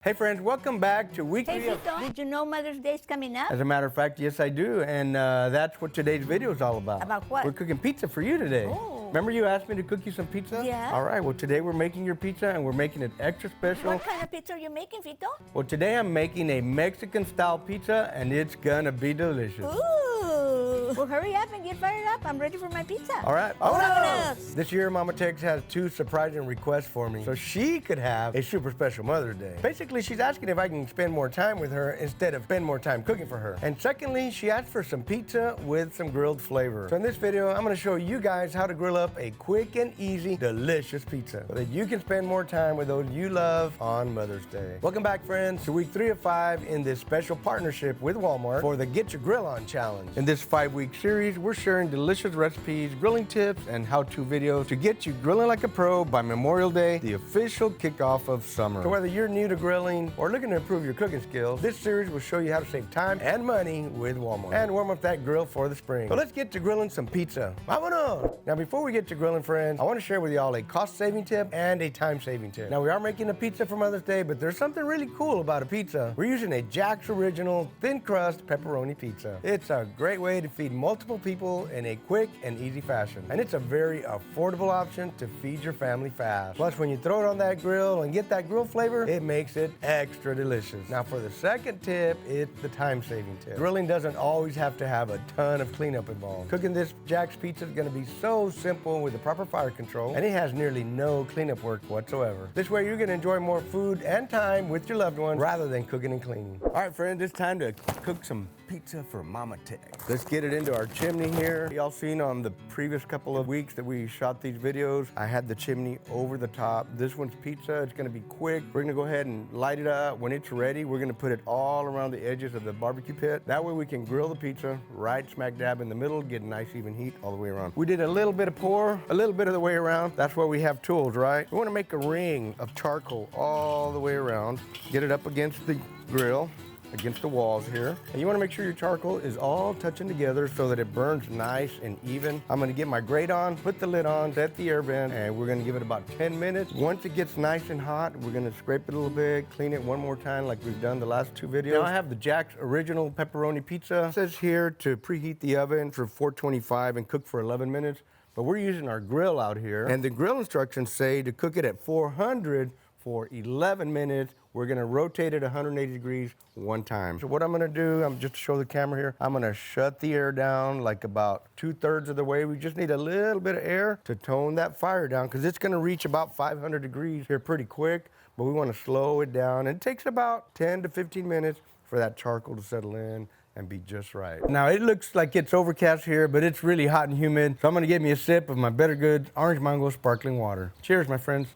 Hey friends, welcome back to Weekly. Hey Vito, did you know Mother's Day's coming up? As a matter of fact, yes I do, and that's what today's video is all about. About what? We're cooking pizza for you today. Oh. Remember you asked me to cook you some pizza? Yeah. All right, well today we're making your pizza and we're making it extra special. What kind of pizza are you making, Vito? Well today I'm making a Mexican style pizza and it's gonna be delicious. Ooh. Well, hurry up and get fired up. I'm ready for my pizza. All right. Vámonos. This year, MommaTex has two surprising requests for me, so she could have a super special Mother's Day. Basically, she's asking if I can spend more time with her instead of spend more time cooking for her. And secondly, she asked for some pizza with some grilled flavor. So in this video, I'm gonna show you guys how to grill up a quick and easy, delicious pizza so that you can spend more time with those you love on Mother's Day. Welcome back, friends, to week 3 of 5 in this special partnership with Walmart for the Get Your Grill On Challenge. In this 5-week series, we're sharing delicious recipes, grilling tips, and how-to videos to get you grilling like a pro by Memorial Day, the official kickoff of summer. So whether you're new to grilling or looking to improve your cooking skills, this series will show you how to save time and money with Walmart and warm up that grill for the spring. So let's get to grilling some pizza. Vámonos! Now before we get to grilling, friends, I want to share with y'all a cost-saving tip and a time-saving tip. Now we are making a pizza for Mother's Day, but there's something really cool about a pizza. We're using a Jack's Original thin crust pepperoni pizza. It's a great way to feed multiple people in a quick and easy fashion. And it's a very affordable option to feed your family fast. Plus, when you throw it on that grill and get that grill flavor, it makes it extra delicious. Now for the second tip, it's the time-saving tip. Grilling doesn't always have to have a ton of cleanup involved. Cooking this Jack's pizza is gonna be so simple with the proper fire control, and it has nearly no cleanup work whatsoever. This way you're gonna enjoy more food and time with your loved ones rather than cooking and cleaning. All right, friends, it's time to cook some pizza for MommaTex. Let's get it into our chimney here. Y'all seen on the previous couple of weeks that we shot these videos, I had the chimney over the top. This one's pizza, it's gonna be quick. We're gonna go ahead and light it up. When it's ready, we're gonna put it all around the edges of the barbecue pit. That way we can grill the pizza right smack dab in the middle, get a nice even heat all the way around. We did a little bit of pour, a little bit of the way around. That's why we have tools, right? We wanna make a ring of charcoal all the way around. Get it up against the grill, against the walls here. And you wanna make sure your charcoal is all touching together so that it burns nice and even. I'm gonna get my grate on, put the lid on, set the air vent, and we're gonna give it about 10 minutes. Once it gets nice and hot, we're gonna scrape it a little bit, clean it one more time like we've done the last 2 videos. Now I have the Jack's Original Pepperoni Pizza. It says here to preheat the oven for 425 and cook for 11 minutes, but we're using our grill out here. And the grill instructions say to cook it at 400 for 11 minutes. We're gonna rotate it 180 degrees one time. So what I'm gonna do, I'm just to show the camera here, I'm gonna shut the air down like about 2/3 of the way. We just need a little bit of air to tone that fire down because it's gonna reach about 500 degrees here pretty quick, but we wanna slow it down. And it takes about 10 to 15 minutes for that charcoal to settle in and be just right. Now it looks like it's overcast here, but it's really hot and humid. So I'm gonna get me a sip of my bettergoods orange mango sparkling water. Cheers, my friends.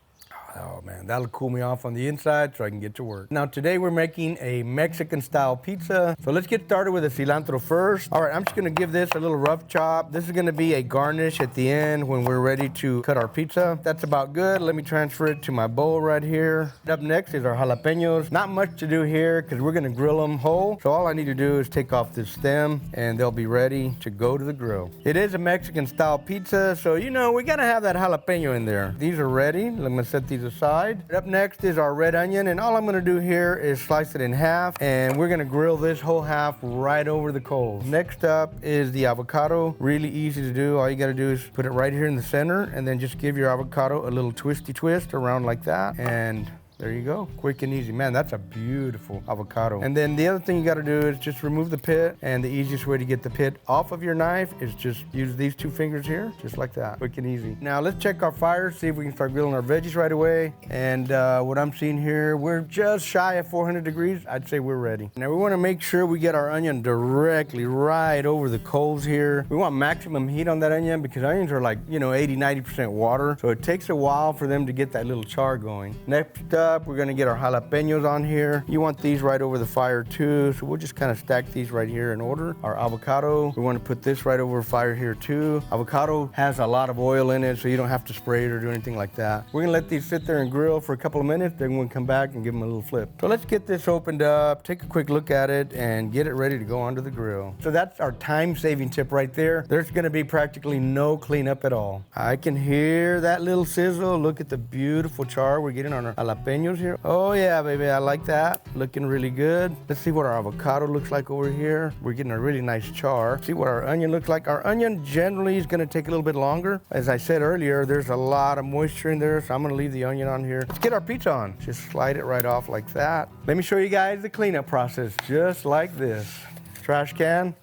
Oh man, that'll cool me off on the inside so I can get to work. Now today we're making a Mexican style pizza. So let's get started with the cilantro first. All right, I'm just gonna give this a little rough chop. This is gonna be a garnish at the end when we're ready to cut our pizza. That's about good. Let me transfer it to my bowl right here. Up next is our jalapenos. Not much to do here because we're gonna grill them whole. So all I need to do is take off this stem and they'll be ready to go to the grill. It is a Mexican style pizza, so you know, we gotta have that jalapeno in there. These are ready. I'm gonna set these aside. Up next is our red onion, and all I'm gonna do here is slice it in half, and we're gonna grill this whole half right over the coals. Next up is the avocado. Really easy to do. All you gotta do is put it right here in the center, and then just give your avocado a little twisty twist around like that, and there you go, quick and easy. Man, that's a beautiful avocado. And then the other thing you gotta do is just remove the pit, and the easiest way to get the pit off of your knife is just use these 2 fingers here, just like that, quick and easy. Now let's check our fire, see if we can start grilling our veggies right away. And what I'm seeing here, we're just shy of 400 degrees. I'd say we're ready. Now we wanna make sure we get our onion directly right over the coals here. We want maximum heat on that onion because onions are like, you know, 80–90% water. So it takes a while for them to get that little char going. Next up, we're gonna get our jalapenos on here. You want these right over the fire too, so we'll just kind of stack these right here in order. Our avocado, we want to put this right over fire here too. Avocado has a lot of oil in it, so you don't have to spray it or do anything like that. We're gonna let these sit there and grill for a couple of minutes, then we'll come back and give them a little flip. So let's get this opened up, take a quick look at it, and get it ready to go onto the grill. So that's our time-saving tip right there. There's gonna be practically no cleanup at all. I can hear that little sizzle. Look at the beautiful char we're getting on our jalapeno. jalapenos here. Oh yeah, baby, I like that. Looking really good. Let's see what our avocado looks like over here. We're getting a really nice char. See what our onion looks like. Our onion generally is gonna take a little bit longer. As I said earlier, there's a lot of moisture in there, so I'm gonna leave the onion on here. Let's get our pizza on. Just slide it right off like that. Let me show you guys the cleanup process, just like this. Trash can.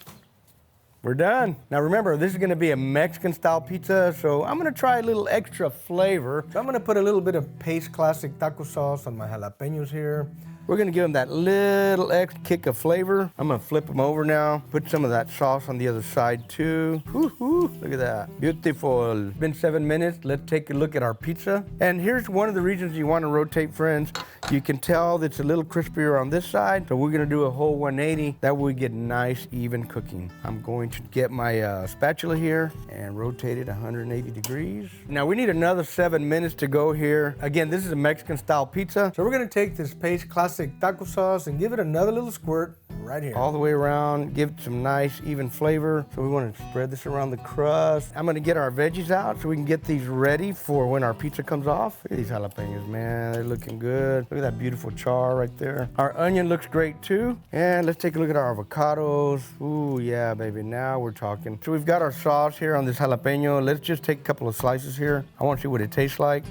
We're done. Now remember, this is gonna be a Mexican style pizza, so I'm gonna try a little extra flavor. So I'm gonna put a little bit of Paste Classic taco sauce on my jalapenos here. We're gonna give them that little extra kick of flavor. I'm gonna flip them over now. Put some of that sauce on the other side too. Woo-hoo, look at that, beautiful. It's been 7 minutes, let's take a look at our pizza. And here's one of the reasons you wanna rotate, friends. You can tell that it's a little crispier on this side, so we're gonna do a whole 180. That way we get nice, even cooking. I'm going to get my spatula here and rotate it 180 degrees. Now we need another 7 minutes to go here. Again, this is a Mexican style pizza. So we're gonna take this Paste Classic taco sauce and give it another little squirt right here. All the way around, give it some nice, even flavor. So we wanna spread this around the crust. I'm gonna get our veggies out so we can get these ready for when our pizza comes off. Look at these jalapenos, man, they're looking good. Look at that beautiful char right there. Our onion looks great too. And let's take a look at our avocados. Ooh, yeah, baby, now we're talking. So we've got our sauce here on this jalapeno. Let's just take a couple of slices here. I wanna see what it tastes like.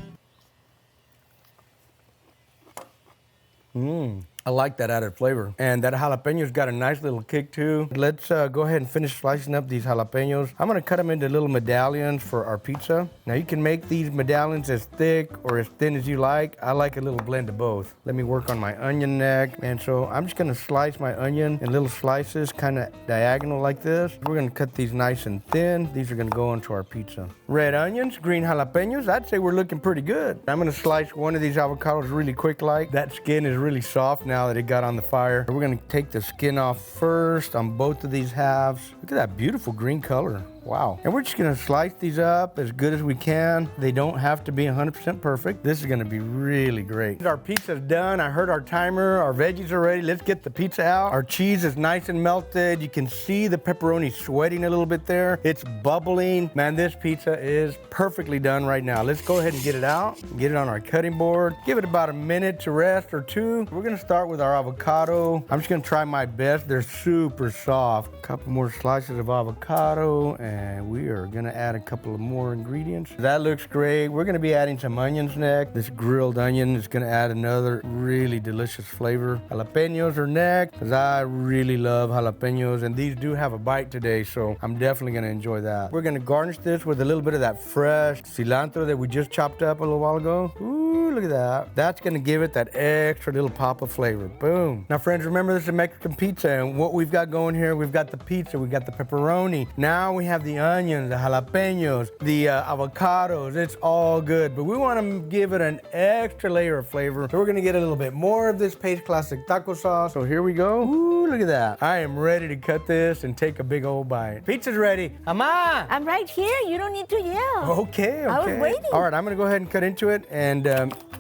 I like that added flavor. And that jalapeno's got a nice little kick too. Let's go ahead and finish slicing up these jalapenos. I'm gonna cut them into little medallions for our pizza. Now you can make these medallions as thick or as thin as you like. I like a little blend of both. Let me work on my onion neck. And so I'm just gonna slice my onion in little slices, kind of diagonal like this. We're gonna cut these nice and thin. These are gonna go into our pizza. Red onions, green jalapenos, I'd say we're looking pretty good. I'm gonna slice one of these avocados really quick like. That skin is really soft now that it got on the fire. We're gonna take the skin off first on both of these halves. Look at that beautiful green color. Wow. And we're just gonna slice these up as good as we can. They don't have to be 100% perfect. This is gonna be really great. Our pizza's done. I heard our timer. Our veggies are ready. Let's get the pizza out. Our cheese is nice and melted. You can see the pepperoni sweating a little bit there. It's bubbling. Man, this pizza is perfectly done right now. Let's go ahead and get it out. Get it on our cutting board. Give it about a minute to rest or two. We're gonna start with our avocado. I'm just gonna try my best. They're super soft. A couple more slices of avocado and we are gonna add a couple of more ingredients. That looks great. We're gonna be adding some onions next. This grilled onion is gonna add another really delicious flavor. Jalapenos are next, because I really love jalapenos, and these do have a bite today, so I'm definitely gonna enjoy that. We're gonna garnish this with a little bit of that fresh cilantro that we just chopped up a little while ago. Ooh, look at that. That's gonna give it that extra little pop of flavor. Boom. Now friends, remember this is a Mexican pizza, and what we've got going here, we've got the pizza, we've got the pepperoni. Now we have the onions, the jalapenos, the avocados. It's all good, but we want to give it an extra layer of flavor. So we're gonna get a little bit more of this Paste Classic taco sauce. So here we go. Ooh, look at that. I am ready to cut this and take a big old bite. Pizza's ready. Ama! I'm right here. You don't need to yell. Okay. I was waiting. All right, I'm gonna go ahead and cut into it, and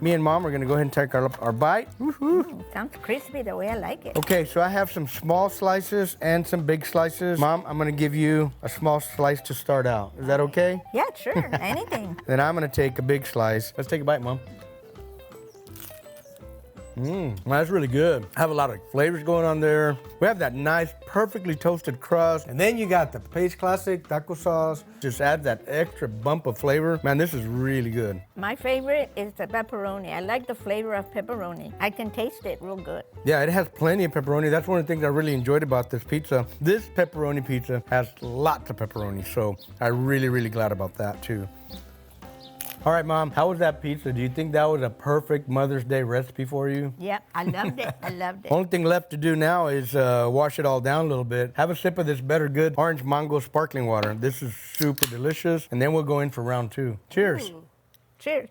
me and Mom are gonna go ahead and take our bite. Sounds crispy the way I like it. Okay, so I have some small slices and some big slices. Mom, I'm gonna give you a small slice to start out. Is that okay? Yeah, sure. Anything. Then I'm gonna take a big slice. Let's take a bite, Mom. That's really good. I have a lot of flavors going on there. We have that nice, perfectly toasted crust. And then you got the Paste Classic taco sauce. Just add that extra bump of flavor. Man, this is really good. My favorite is the pepperoni. I like the flavor of pepperoni. I can taste it real good. Yeah, it has plenty of pepperoni. That's one of the things I really enjoyed about this pizza. This pepperoni pizza has lots of pepperoni, so I'm really, really glad about that too. All right, Mom, how was that pizza? Do you think that was a perfect Mother's Day recipe for you? Yep, I loved it. I loved it. Only thing left to do now is wash it all down a little bit. Have a sip of this bettergoods orange mango sparkling water. This is super delicious. And then we'll go in for round 2. Cheers. Ooh. Cheers.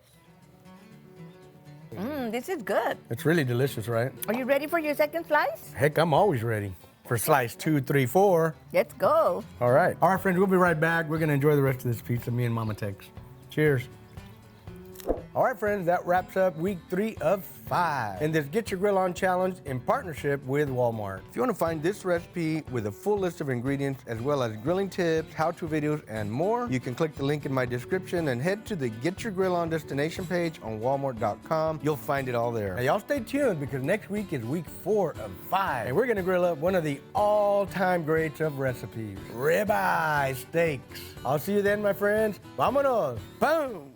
This is good. It's really delicious, right? Are you ready for your second slice? Heck, I'm always ready for slice 2, 3, 4. Let's go. All right. All right, friends, we'll be right back. We're going to enjoy the rest of this pizza, me and MommaTex. Cheers. All right, friends, that wraps up week 3 of 5 in this Get Your Grill On Challenge in partnership with Walmart. If you want to find this recipe with a full list of ingredients as well as grilling tips, how-to videos, and more, you can click the link in my description and head to the Get Your Grill On destination page on walmart.com. You'll find it all there. Now, y'all stay tuned because next week is week 4 of 5, and we're going to grill up one of the all-time greats of recipes, ribeye steaks. I'll see you then, my friends. Vámonos! Boom!